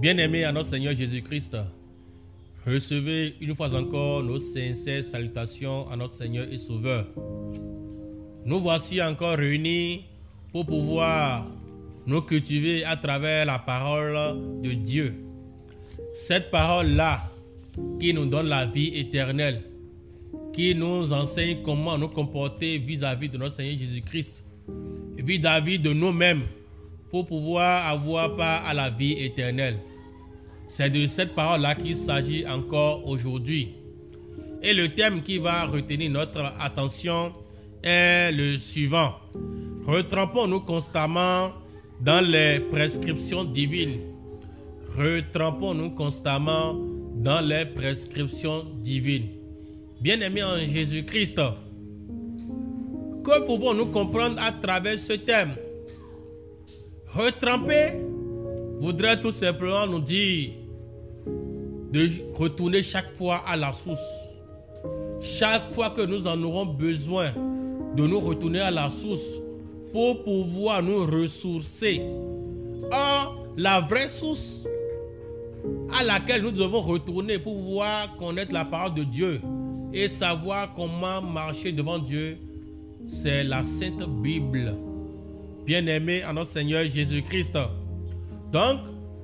Bien-aimés à notre Seigneur Jésus-Christ, recevez une fois encore nos sincères salutations à notre Seigneur et Sauveur. Nous voici encore réunis pour pouvoir nous cultiver à travers la parole de Dieu. Cette parole-là qui nous donne la vie éternelle, qui nous enseigne comment nous comporter vis-à-vis de notre Seigneur Jésus-Christ, vis-à-vis de nous-mêmes, pour pouvoir avoir part à la vie éternelle. C'est de cette parole-là qu'il s'agit encore aujourd'hui. Et le thème qui va retenir notre attention est le suivant. Retrempons-nous constamment dans les prescriptions divines. Retrempons-nous constamment dans les prescriptions divines. Bien-aimés en Jésus-Christ, que pouvons-nous comprendre à travers ce thème? Retremper voudrait tout simplement nous dire de retourner chaque fois à la source. Chaque fois que nous en aurons besoin, de nous retourner à la source pour pouvoir nous ressourcer. Or, la vraie source à laquelle nous devons retourner pour pouvoir connaître la parole de Dieu et savoir comment marcher devant Dieu, c'est la Sainte Bible. Bien-aimés à notre Seigneur Jésus-Christ. Donc,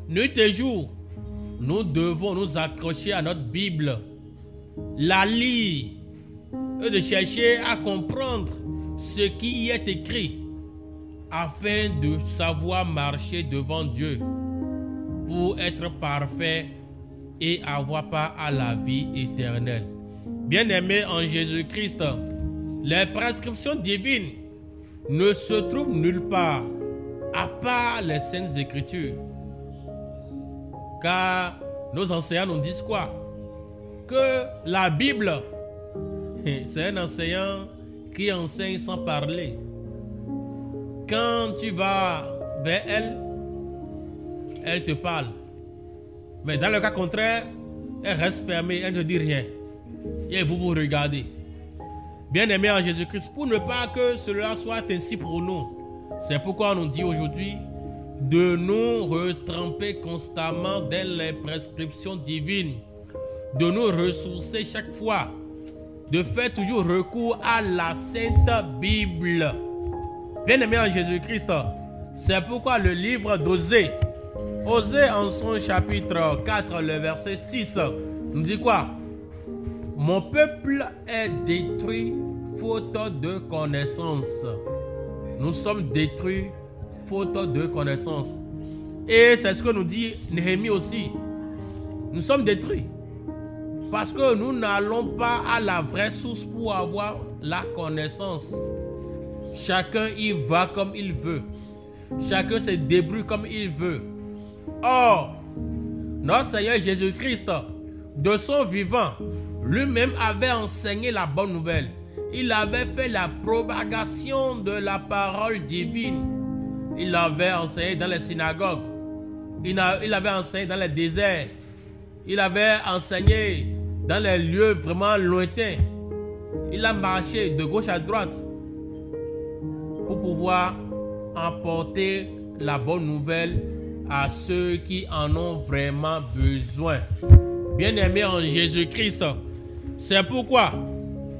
nuit et jour, nous devons nous accrocher à notre Bible, la lire et de chercher à comprendre ce qui y est écrit afin de savoir marcher devant Dieu pour être parfait et avoir part à la vie éternelle. Bien-aimés en Jésus-Christ, les prescriptions divines ne se trouvent nulle part à part les Saintes Écritures. Car nos enseignants nous disent quoi? Que la Bible, c'est un enseignant qui enseigne sans parler. Quand tu vas vers elle, elle te parle. Mais dans le cas contraire, elle reste fermée, elle ne dit rien. Et vous vous regardez. Bien-aimés en Jésus-Christ, pour ne pas que cela soit ainsi pour nous, c'est pourquoi on nous dit aujourd'hui de nous retremper constamment dans les prescriptions divines, de nous ressourcer chaque fois, de faire toujours recours à la Sainte Bible. Bien-aimés en Jésus-Christ, c'est pourquoi le livre d'Osée, Osée en son chapitre 4, le verset 6, nous dit quoi? Mon peuple est détruit faute de connaissance. Nous sommes détruits faute de connaissance. Et c'est ce que nous dit Néhémie aussi. Nous sommes détruits parce que nous n'allons pas à la vraie source pour avoir la connaissance. Chacun y va comme il veut. Chacun se débrouille comme il veut. Or, notre Seigneur Jésus-Christ, de son vivant, lui-même avait enseigné la bonne nouvelle. Il avait fait la propagation de la parole divine. Il avait enseigné dans les synagogues. Il avait enseigné dans les déserts. Il avait enseigné dans les lieux vraiment lointains. Il a marché de gauche à droite pour pouvoir emporter la bonne nouvelle à ceux qui en ont vraiment besoin. Bien-aimés en Jésus-Christ, c'est pourquoi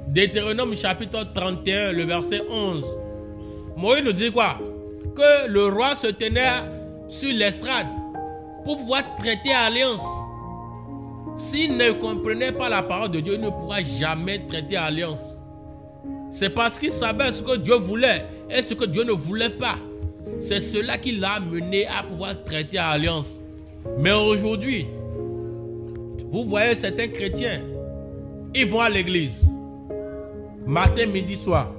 Deutéronome chapitre 31, le verset 11, Moïse nous dit quoi? Que le roi se tenait sur l'estrade pour pouvoir traiter alliance. S'il ne comprenait pas la parole de Dieu, il ne pourra jamais traiter alliance. C'est parce qu'il savait ce que Dieu voulait et ce que Dieu ne voulait pas. C'est cela qui l'a amené à pouvoir traiter alliance. Mais aujourd'hui, vous voyez certains chrétiens, ils vont à l'église, matin, midi, soir.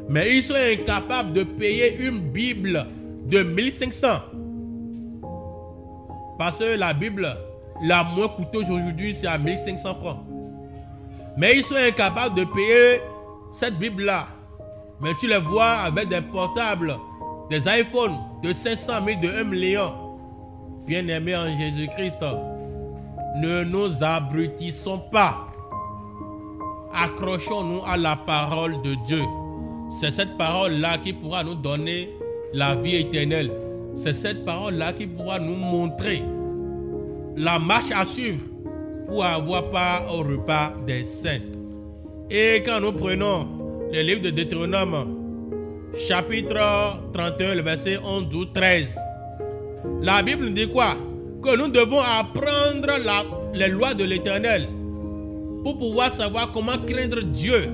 Mais ils sont incapables de payer une Bible de 1500. Parce que la Bible, la moins coûteuse aujourd'hui, c'est à 1500 francs. Mais ils sont incapables de payer cette Bible-là. Mais tu les vois avec des portables, des iPhones de 500 000, de 1 million. Bien-aimés en Jésus-Christ, ne nous abrutissons pas. Accrochons-nous à la parole de Dieu. C'est cette parole-là qui pourra nous donner la vie éternelle. C'est cette parole-là qui pourra nous montrer la marche à suivre pour avoir part au repas des saints. Et quand nous prenons le livre de Deutéronome, chapitre 31, le verset 11, 12, 13, la Bible nous dit quoi? Que nous devons apprendre les lois de l'Éternel pour pouvoir savoir comment craindre Dieu.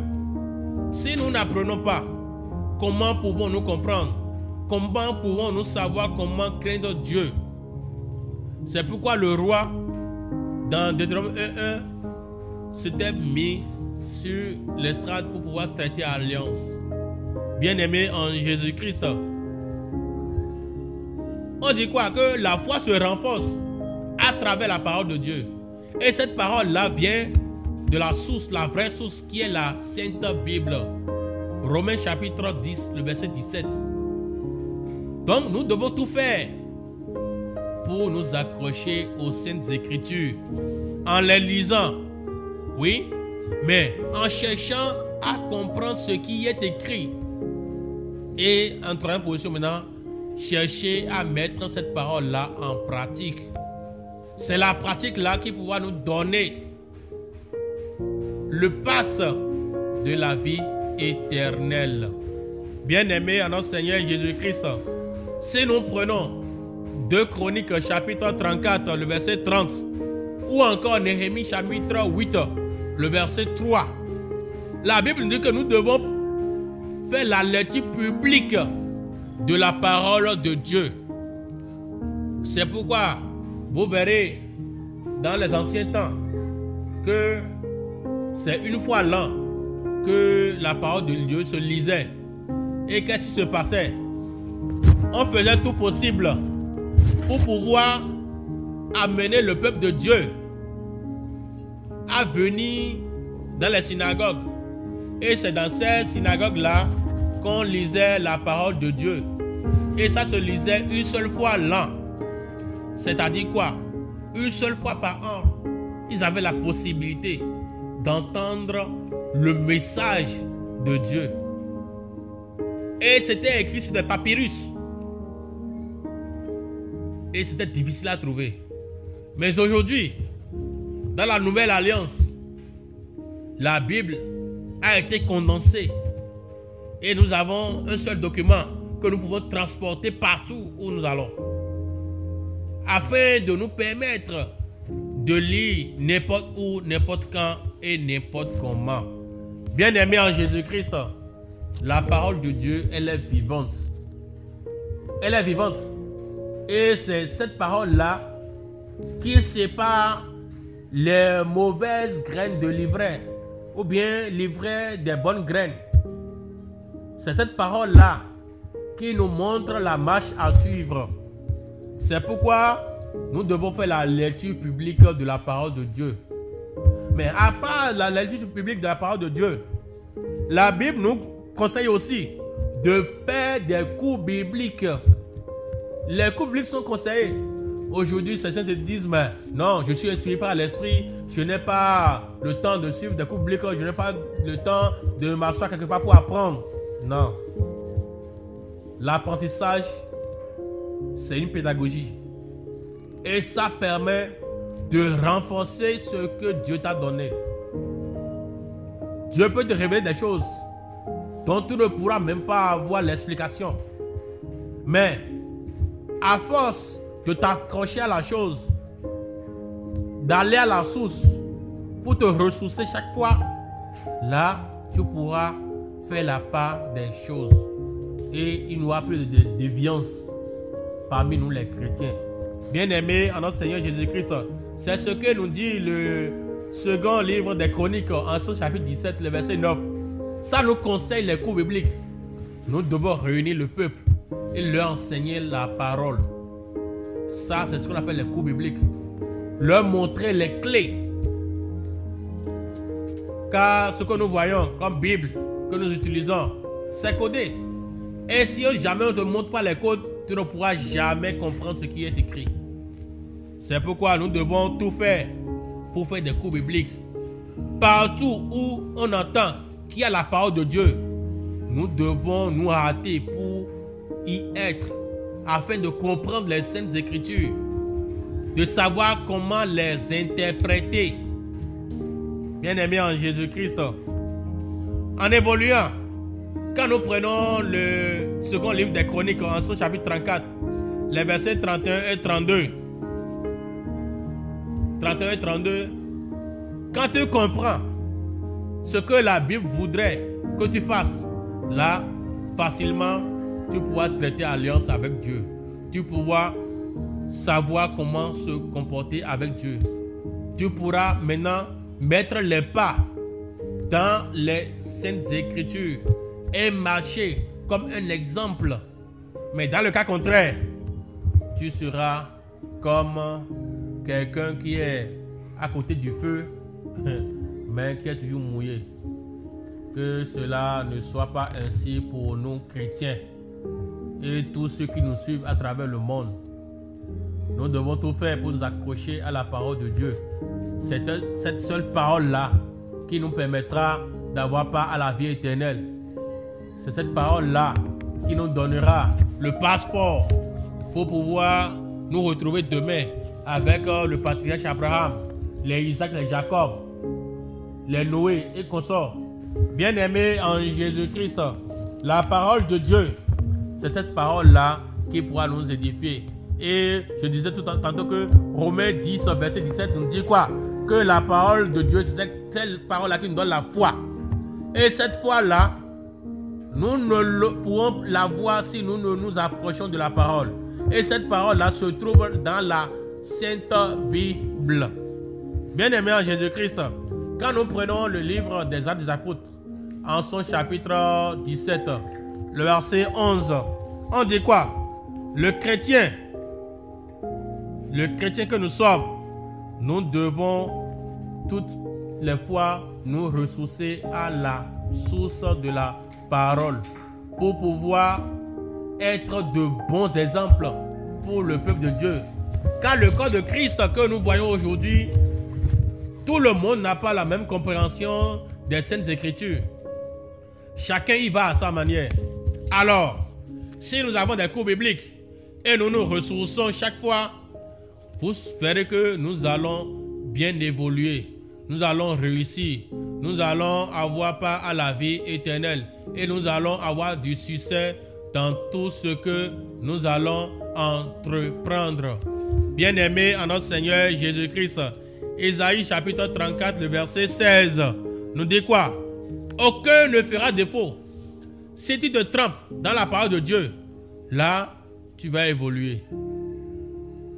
Si nous n'apprenons pas, comment pouvons-nous comprendre? Comment pouvons-nous savoir comment craindre Dieu? C'est pourquoi le roi, dans Deutéronome 1.1, s'était mis sur l'estrade pour pouvoir traiter alliance. Bien-aimé en Jésus-Christ, on dit quoi? Que la foi se renforce à travers la parole de Dieu. Et cette parole-là vient de la source, la vraie source qui est la Sainte Bible. Romains chapitre 10, le verset 17. Donc nous devons tout faire pour nous accrocher aux Saintes Écritures en les lisant, oui, mais en cherchant à comprendre ce qui est écrit. Et en troisième position maintenant, chercher à mettre cette parole-là en pratique. C'est la pratique-là qui pourra nous donner le pass de la vie éternelle. Bien-aimés en notre Seigneur Jésus-Christ, si nous prenons 2 Chroniques chapitre 34, le verset 30, ou encore Néhémie chapitre 8, le verset 3, la Bible nous dit que nous devons faire la lecture publique de la parole de Dieu. C'est pourquoi vous verrez dans les anciens temps que c'est une fois l'an que la parole de Dieu se lisait. Et qu'est-ce qui se passait? On faisait tout possible pour pouvoir amener le peuple de Dieu à venir dans les synagogues. Et c'est dans ces synagogues-là qu'on lisait la parole de Dieu. Et ça se lisait une seule fois l'an. C'est-à-dire quoi? Une seule fois par an, ils avaient la possibilité d'entendre le message de Dieu. Et c'était écrit sur des papyrus. Et c'était difficile à trouver. Mais aujourd'hui, dans la Nouvelle Alliance, la Bible a été condensée. Et nous avons un seul document que nous pouvons transporter partout où nous allons, afin de nous permettre de lire n'importe où, n'importe quand et n'importe comment. Bien-aimés en Jésus-Christ, la parole de Dieu, elle est vivante. Elle est vivante. Et c'est cette parole-là qui sépare les mauvaises graines de l'ivraie, ou bien l'ivraie des bonnes graines. C'est cette parole-là qui nous montre la marche à suivre. C'est pourquoi nous devons faire la lecture publique de la parole de Dieu. Mais à part la lecture publique de la parole de Dieu, la Bible nous conseille aussi de faire des cours bibliques. Les cours bibliques sont conseillés. Aujourd'hui, certains te disent, mais non, je suis inspiré par l'esprit, je n'ai pas le temps de suivre des cours bibliques, je n'ai pas le temps de m'asseoir quelque part pour apprendre. Non. L'apprentissage, c'est une pédagogie. Et ça permet de renforcer ce que Dieu t'a donné. Dieu peut te révéler des choses dont tu ne pourras même pas avoir l'explication. Mais à force de t'accrocher à la chose, d'aller à la source pour te ressourcer chaque fois, là, tu pourras faire la part des choses. Et il n'y aura plus de déviance parmi nous les chrétiens. Bien-aimés en notre Seigneur Jésus-Christ, c'est ce que nous dit le second livre des Chroniques, en son chapitre 17, le verset 9. Ça nous conseille les cours bibliques. Nous devons réunir le peuple et leur enseigner la parole. Ça, c'est ce qu'on appelle les cours bibliques. Leur montrer les clés. Car ce que nous voyons comme Bible, que nous utilisons, c'est codé. Et si jamais on ne te montre pas les codes, tu ne pourras jamais comprendre ce qui est écrit. C'est pourquoi nous devons tout faire pour faire des cours bibliques. Partout où on entend qu'il y a la parole de Dieu, nous devons nous hâter pour y être, afin de comprendre les Saintes Écritures. de savoir comment les interpréter. Bien-aimés en Jésus-Christ, en évoluant, quand nous prenons le second livre des Chroniques, en son chapitre 34, les versets 31 et 32, 31 et 32, quand tu comprends ce que la Bible voudrait que tu fasses, là, facilement, tu pourras traiter alliance avec Dieu. Tu pourras savoir comment se comporter avec Dieu. Tu pourras maintenant mettre les pas dans les Saintes Écritures et marcher comme un exemple. Mais dans le cas contraire, tu seras comme quelqu'un qui est à côté du feu, mais qui est toujours mouillé. Que cela ne soit pas ainsi pour nous chrétiens et tous ceux qui nous suivent à travers le monde. Nous devons tout faire pour nous accrocher à la parole de Dieu. C'est cette seule parole-là qui nous permettra d'avoir part à la vie éternelle. C'est cette parole-là qui nous donnera le passeport pour pouvoir nous retrouver demain avec le patriarche Abraham, les Isaac, les Jacob, les Noé et consorts. Bien-aimés en Jésus-Christ, la parole de Dieu, c'est cette parole-là qui pourra nous édifier. Et je disais tout tantôt que Romains 10, verset 17 nous dit quoi? Que la parole de Dieu, c'est cette parole-là qui nous donne la foi. Et cette foi-là, nous ne pourrons la voir si nous ne nous approchons de la parole. Et cette parole-là se trouve dans la Sainte Bible. Bien-aimés en Jésus-Christ, quand nous prenons le livre des Actes des Apôtres, en son chapitre 17, le verset 11, on dit quoi? Le chrétien que nous sommes, nous devons toutes les fois nous ressourcer à la source de la parole pour pouvoir être de bons exemples pour le peuple de Dieu. Car le corps de Christ que nous voyons aujourd'hui, tout le monde n'a pas la même compréhension des Saintes Écritures. Chacun y va à sa manière. Alors, si nous avons des cours bibliques et nous nous ressourçons chaque fois, vous verrez que nous allons bien évoluer. Nous allons réussir. Nous allons avoir part à la vie éternelle. Et nous allons avoir du succès dans tout ce que nous allons entreprendre. Bien-aimés en notre Seigneur Jésus-Christ, Ésaïe chapitre 34, le verset 16, nous dit quoi? Aucun ne fera défaut. Si tu te trempes dans la parole de Dieu, là, tu vas évoluer.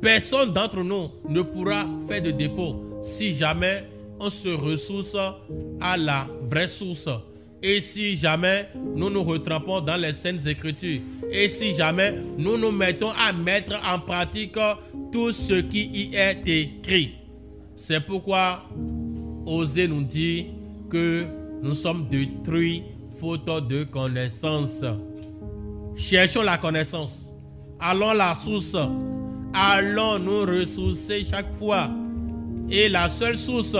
Personne d'entre nous ne pourra faire de défaut si jamais on se ressource à la vraie source. Et si jamais nous nous retrempons dans les Saintes Écritures. Et si jamais nous nous mettons à mettre en pratique tout ce qui y est écrit. C'est pourquoi Osée nous dit que nous sommes détruits faute de connaissance. Cherchons la connaissance. Allons à la source. Allons nous ressourcer chaque fois. Et la seule source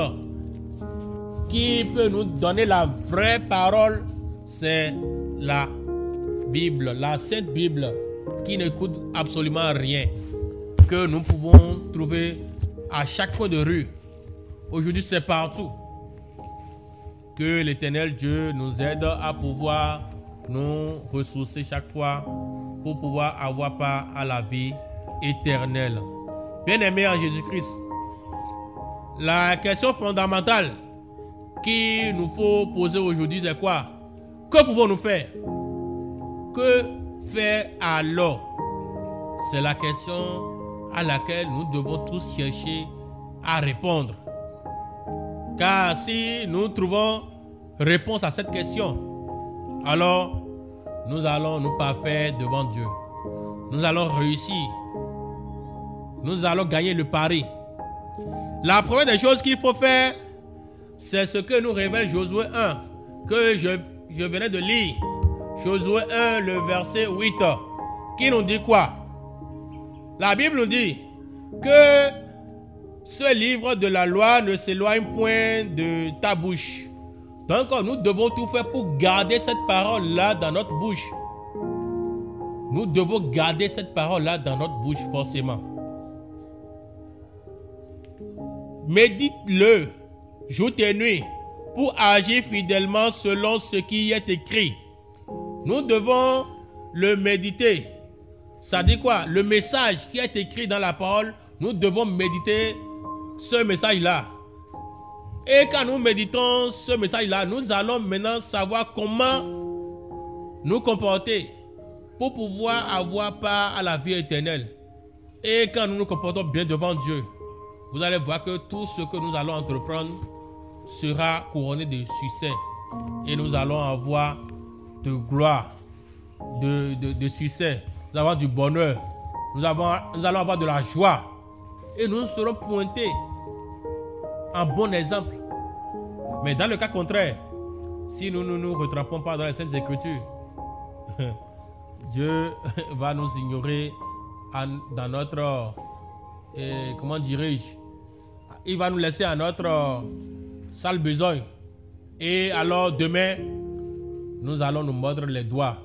qui peut nous donner la vraie parole, c'est la Bible, la Sainte Bible, qui ne coûte absolument rien, que nous pouvons trouver à chaque coin de rue. Aujourd'hui, c'est partout. Que l'Éternel Dieu nous aide à pouvoir nous ressourcer chaque fois pour pouvoir avoir part à la vie éternelle. Bien-aimés en Jésus-Christ, la question fondamentale qu'il nous faut poser aujourd'hui, c'est quoi? Que pouvons-nous faire? Que faire alors? C'est la question à laquelle nous devons tous chercher à répondre. Car si nous trouvons réponse à cette question, alors nous allons nous parfaire devant Dieu. Nous allons réussir. Nous allons gagner le pari. La première des choses qu'il faut faire, c'est ce que nous révèle Josué 1, que je venais de lire. Josué 1, le verset 8, qui nous dit quoi? La Bible nous dit que ce livre de la loi ne s'éloigne point de ta bouche. Donc nous devons tout faire pour garder cette parole-là dans notre bouche. Nous devons garder cette parole-là dans notre bouche forcément. médite-le jour et nuit pour agir fidèlement selon ce qui est écrit. Nous devons le méditer. Ça dit quoi? Le message qui est écrit dans la parole, nous devons méditer ce message-là. Et quand nous méditons ce message-là, nous allons maintenant savoir comment nous comporter pour pouvoir avoir part à la vie éternelle. Et quand nous nous comportons bien devant Dieu, vous allez voir que tout ce que nous allons entreprendre sera couronné de succès. Et nous allons avoir de gloire, de succès. Nous allons avoir du bonheur. Nous allons avoir de la joie. Et nous serons pointés en bon exemple. Mais dans le cas contraire, si nous ne nous retrempons pas dans les Saintes Écritures, Dieu va nous ignorer dans notre, comment dirais-je, il va nous laisser à notre sale besogne. Et alors demain, nous allons nous mordre les doigts.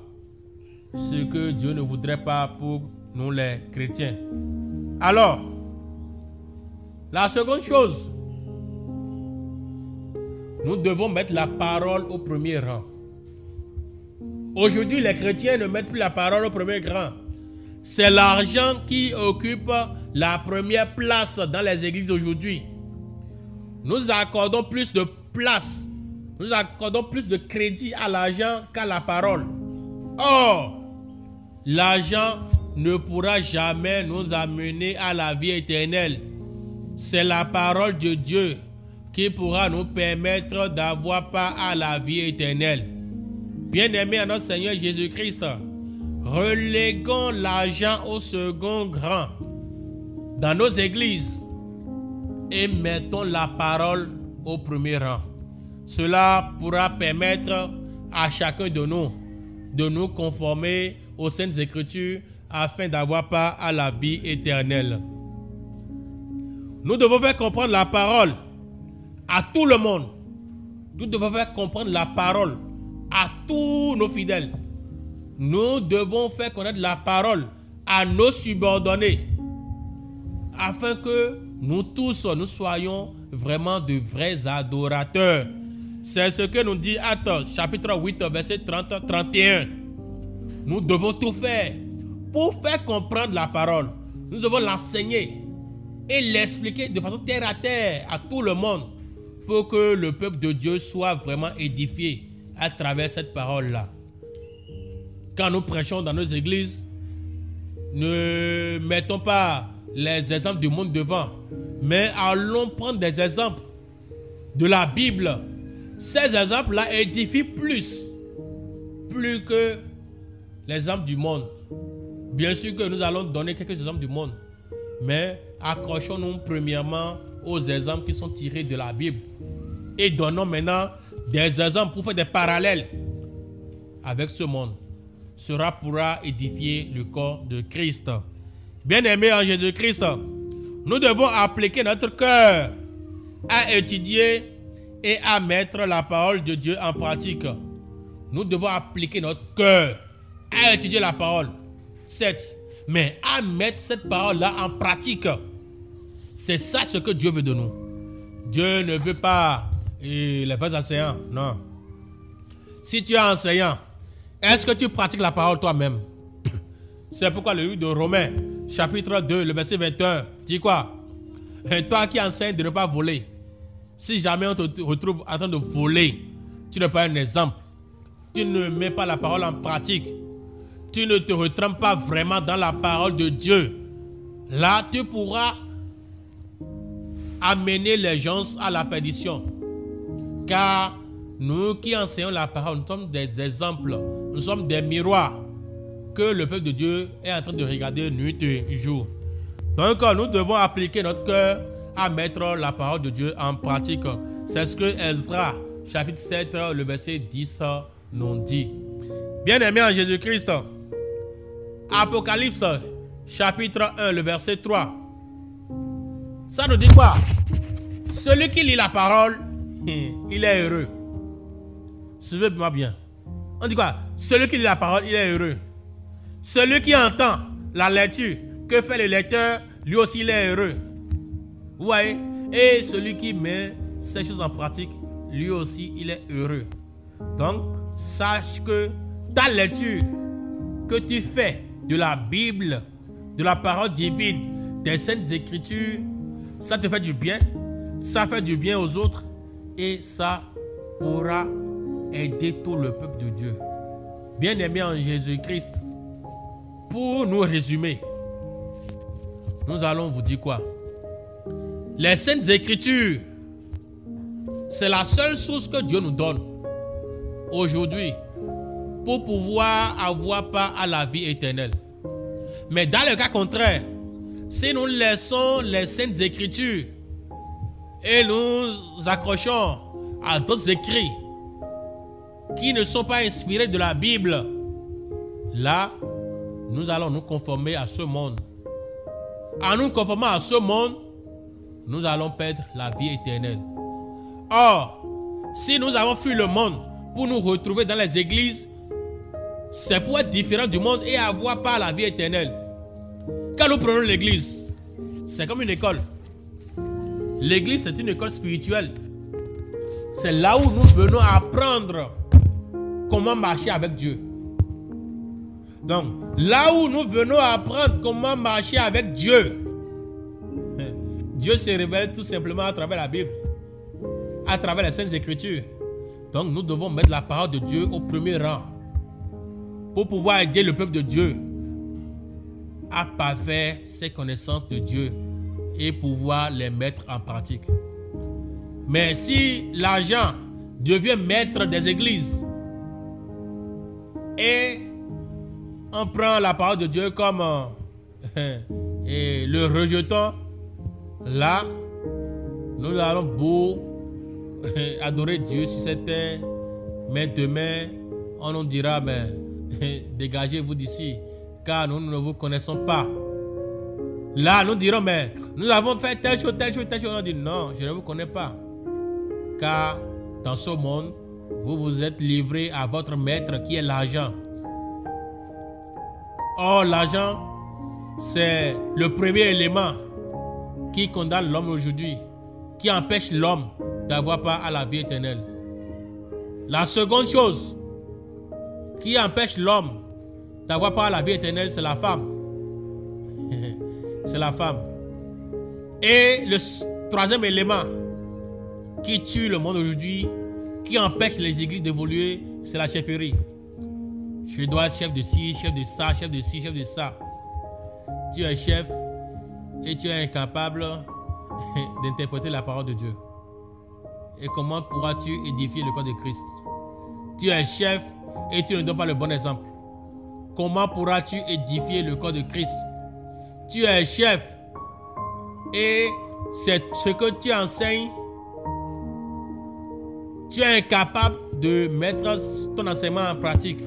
Ce que Dieu ne voudrait pas pour nous les chrétiens. Alors, la seconde chose, nous devons mettre la parole au premier rang. Aujourd'hui, les chrétiens ne mettent plus la parole au premier rang. C'est l'argent qui occupe la première place dans les églises aujourd'hui. Nous accordons plus de place, nous accordons plus de crédit à l'argent qu'à la parole. Or, l'argent ne pourra jamais nous amener à la vie éternelle. C'est la parole de Dieu qui pourra nous permettre d'avoir part à la vie éternelle. Bien-aimés à notre Seigneur Jésus-Christ, reléguons l'argent au second rang dans nos églises et mettons la parole au premier rang. Cela pourra permettre à chacun de nous conformer aux Saintes Écritures afin d'avoir part à la vie éternelle. Nous devons faire comprendre la parole à tout le monde. Nous devons faire comprendre la parole à tous nos fidèles. Nous devons faire connaître la parole à nos subordonnés afin que nous tous, nous soyons vraiment de vrais adorateurs. C'est ce que nous dit Actes chapitre 8, verset 30-31. Nous devons tout faire pour faire comprendre la parole. Nous devons l'enseigner et l'expliquer de façon terre à terre à tout le monde pour que le peuple de Dieu soit vraiment édifié à travers cette parole-là. Quand nous prêchons dans nos églises, ne mettons pas les exemples du monde devant, mais allons prendre des exemples de la Bible. Ces exemples-là édifient plus que les exemples du monde. Bien sûr que nous allons donner quelques exemples du monde, mais accrochons-nous premièrement aux exemples qui sont tirés de la Bible et donnons maintenant des exemples pour faire des parallèles avec ce monde. Cela pourra édifier le corps de Christ. Bien-aimés en Jésus-Christ, nous devons appliquer notre cœur à étudier et à mettre la parole de Dieu en pratique. Nous devons appliquer notre cœur à étudier la parole, certes, mais à mettre cette parole-là en pratique. C'est ça ce que Dieu veut de nous. Dieu ne veut pas les vrais enseignants, non. Si tu es enseignant, est-ce que tu pratiques la parole toi-même? C'est pourquoi le livre de Romains, chapitre 2, le verset 21, dit quoi? Et toi qui enseignes de ne pas voler, si jamais on te retrouve en train de voler, tu n'es pas un exemple. Tu ne mets pas la parole en pratique. Tu ne te retrempes pas vraiment dans la parole de Dieu. Là, tu pourras amener les gens à la perdition. Car nous qui enseignons la parole, nous sommes des exemples. Nous sommes des miroirs que le peuple de Dieu est en train de regarder nuit et jour. Donc, nous devons appliquer notre cœur à mettre la parole de Dieu en pratique. C'est ce que Ezra, chapitre 7, le verset 10, nous dit. Bien-aimés en Jésus-Christ, Apocalypse, chapitre 1, le verset 3. Ça nous dit quoi? Celui qui lit la parole, il est heureux. Suivez-moi bien. On dit quoi? Celui qui lit la parole, il est heureux. Celui qui entend la lecture que fait le lecteur, lui aussi il est heureux. Vous voyez? Et celui qui met ces choses en pratique, lui aussi, il est heureux. Donc, sache que ta lecture que tu fais de la Bible, de la parole divine, des Saintes Écritures, ça te fait du bien, ça fait du bien aux autres et ça pourra aider tout le peuple de Dieu. Bien-aimés en Jésus-Christ, pour nous résumer, nous allons vous dire quoi? Les Saintes Écritures, c'est la seule source que Dieu nous donne aujourd'hui pour pouvoir avoir part à la vie éternelle. Mais dans le cas contraire, si nous laissons les Saintes Écritures et nous accrochons à d'autres écrits qui ne sont pas inspirés de la Bible, là, nous allons nous conformer à ce monde. En nous conformant à ce monde, nous allons perdre la vie éternelle. Or, si nous avons fui le monde pour nous retrouver dans les églises, c'est pour être différent du monde et avoir part à la vie éternelle. Quand nous prenons l'église, c'est comme une école. L'église, c'est une école spirituelle. C'est là où nous venons apprendre comment marcher avec Dieu. Donc, là où nous venons apprendre comment marcher avec Dieu, Dieu se révèle tout simplement à travers la Bible, à travers les Saintes Écritures. Donc, nous devons mettre la parole de Dieu au premier rang pour pouvoir aider le peuple de Dieu à parfaire ses connaissances de Dieu et pouvoir les mettre en pratique. Mais si l'argent devient maître des églises et on prend la parole de Dieu comme et le rejetons, là, nous allons beau adorer Dieu sur cette terre, mais demain, on nous dira, mais dégagez-vous d'ici, car nous ne vous connaissons pas. Là, nous dirons, mais nous avons fait telle chose, telle chose, telle chose. On dit, non, je ne vous connais pas. Car dans ce monde, vous vous êtes livré à votre maître qui est l'argent. Or, l'argent, c'est le premier élément qui condamne l'homme aujourd'hui, qui empêche l'homme d'avoir part à la vie éternelle. La seconde chose qui empêche l'homme d'avoir part à la vie éternelle, c'est la femme. C'est la femme. Et le troisième élément qui tue le monde aujourd'hui, qui empêche les églises d'évoluer, c'est la chefferie. Je dois être chef de ci, chef de ça, chef de ci, chef de ça. Tu es chef et tu es incapable d'interpréter la parole de Dieu. Et comment pourras-tu édifier le corps de Christ? Tu es chef et tu ne donnes pas le bon exemple. Comment pourras-tu édifier le corps de Christ? Tu es chef et c'est ce que tu enseignes. Tu es incapable de mettre ton enseignement en pratique.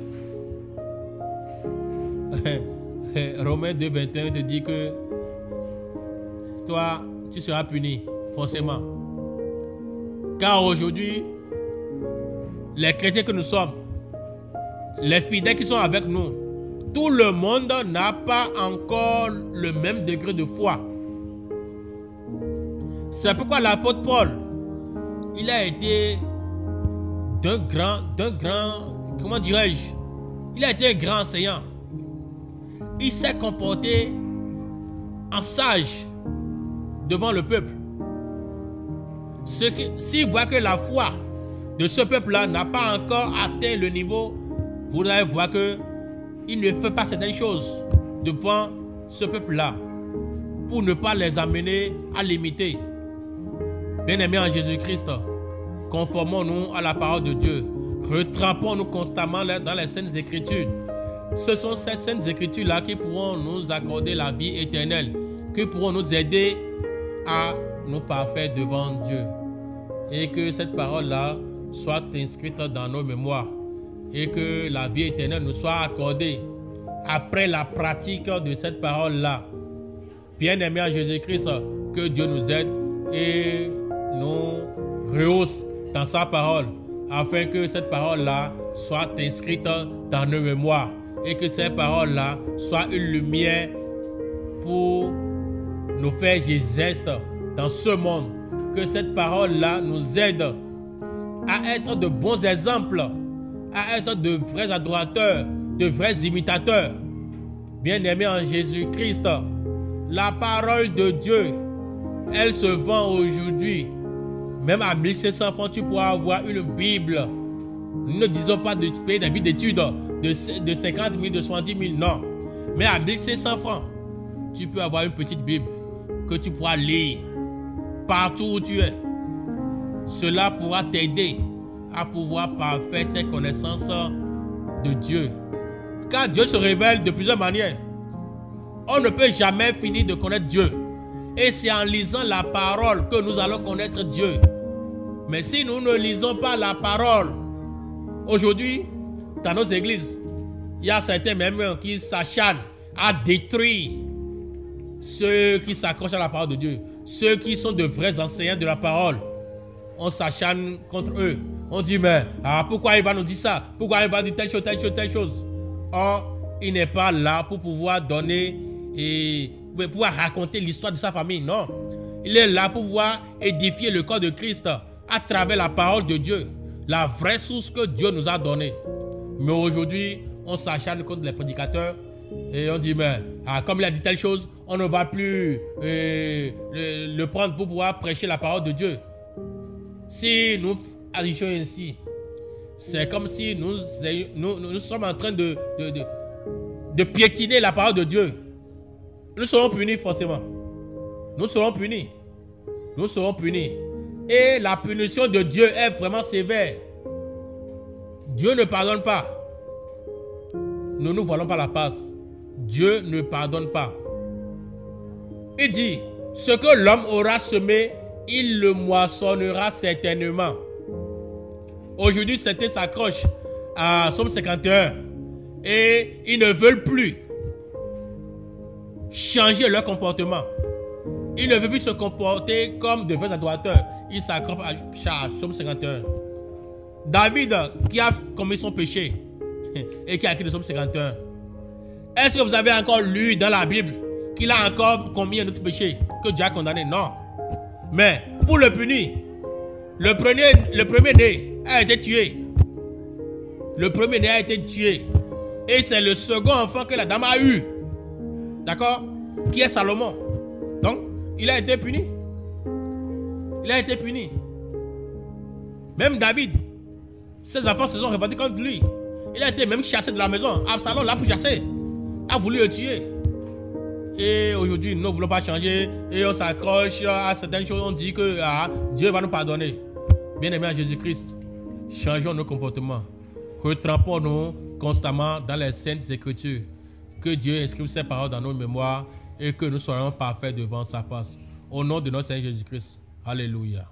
Romains 2, 21 te dit que toi, tu seras puni, forcément. Car aujourd'hui, les chrétiens que nous sommes, les fidèles qui sont avec nous, tout le monde n'a pas encore le même degré de foi. C'est pourquoi l'apôtre Paul, il a été d'un grand, comment dirais-je, il a été un grand enseignant. Il s'est comporté en sage devant le peuple. S'il voit que la foi de ce peuple-là n'a pas encore atteint le niveau, vous allez voir qu'il ne fait pas certaines choses devant ce peuple-là pour ne pas les amener à l'imiter. Bien-aimés en Jésus-Christ, conformons-nous à la parole de Dieu. Retrempons-nous constamment dans les Saintes Écritures. Ce sont ces Saintes Écritures-là qui pourront nous accorder la vie éternelle, qui pourront nous aider à nous parfaire devant Dieu. Et que cette parole-là soit inscrite dans nos mémoires. Et que la vie éternelle nous soit accordée après la pratique de cette parole-là. Bien-aimés en Jésus-Christ, que Dieu nous aide et nous rehausse dans sa parole, afin que cette parole-là soit inscrite dans nos mémoires et que ces paroles-là soient une lumière pour nous faire geste dans ce monde que cette parole-là nous aide à être de bons exemples, à être de vrais adorateurs, de vrais imitateurs. Bien-aimés en Jésus-Christ, la parole de Dieu, elle se vend aujourd'hui. Même à 1500 francs, tu pourras avoir une Bible. Nous ne disons pas de payer des billes d'études de 50 000, de 70 000, non. Mais à 1500 francs, tu peux avoir une petite Bible que tu pourras lire partout où tu es. Cela pourra t'aider à pouvoir parfaire tes connaissances de Dieu. Car Dieu se révèle de plusieurs manières. On ne peut jamais finir de connaître Dieu. Et c'est en lisant la parole que nous allons connaître Dieu. Mais si nous ne lisons pas la parole, aujourd'hui, dans nos églises, il y a certains même qui s'acharnent à détruire ceux qui s'accrochent à la parole de Dieu. Ceux qui sont de vrais enseignants de la parole. On s'acharne contre eux. On dit, mais pourquoi il va nous dire ça? Pourquoi il va dire telle chose, telle chose, telle chose? Or, il n'est pas là pour pouvoir donner et pour pouvoir raconter l'histoire de sa famille. Non. Il est là pour pouvoir édifier le corps de Christ à travers la parole de Dieu. La vraie source que Dieu nous a donnée. Mais aujourd'hui, on s'acharne contre les prédicateurs et on dit, mais comme il a dit telle chose, on ne va plus le prendre pour pouvoir prêcher la parole de Dieu. Si nous agissions ainsi, c'est comme si nous sommes en train de piétiner la parole de Dieu. Nous serons punis forcément. Nous serons punis. Nous serons punis. Et la punition de Dieu est vraiment sévère. Dieu ne pardonne pas. Ne nous voilons pas la passe. Dieu ne pardonne pas. Il dit, ce que l'homme aura semé, il le moissonnera certainement. Aujourd'hui, certains s'accrochent à Psaume 51 et ils ne veulent plus changer leur comportement. Ils ne veulent plus se comporter comme de vrais adorateurs. Ils s'accrochent à Psaume 51. David, qui a commis son péché et qui a écrit le Psaume 51, est-ce que vous avez encore lu dans la Bible qu'il a encore commis un autre péché que Dieu a condamné? Non. Mais pour le punir, le premier-né a été tué. Le premier-né a été tué. Et c'est le second enfant que la dame a eu. D'accord? Qui est Salomon. Donc, il a été puni. Il a été puni. Même David, ses enfants se sont répandus contre lui. Il a été même chassé de la maison. Absalom l'a pourchassé. A voulu le tuer. Et aujourd'hui, nous ne voulons pas changer. Et on s'accroche à certaines choses. On dit que Dieu va nous pardonner. Bien-aimés en Jésus-Christ, changeons nos comportements. Retrempons-nous constamment dans les saintes écritures. Que Dieu inscrive ses paroles dans nos mémoires et que nous soyons parfaits devant sa face. Au nom de notre Seigneur Jésus-Christ. Alléluia.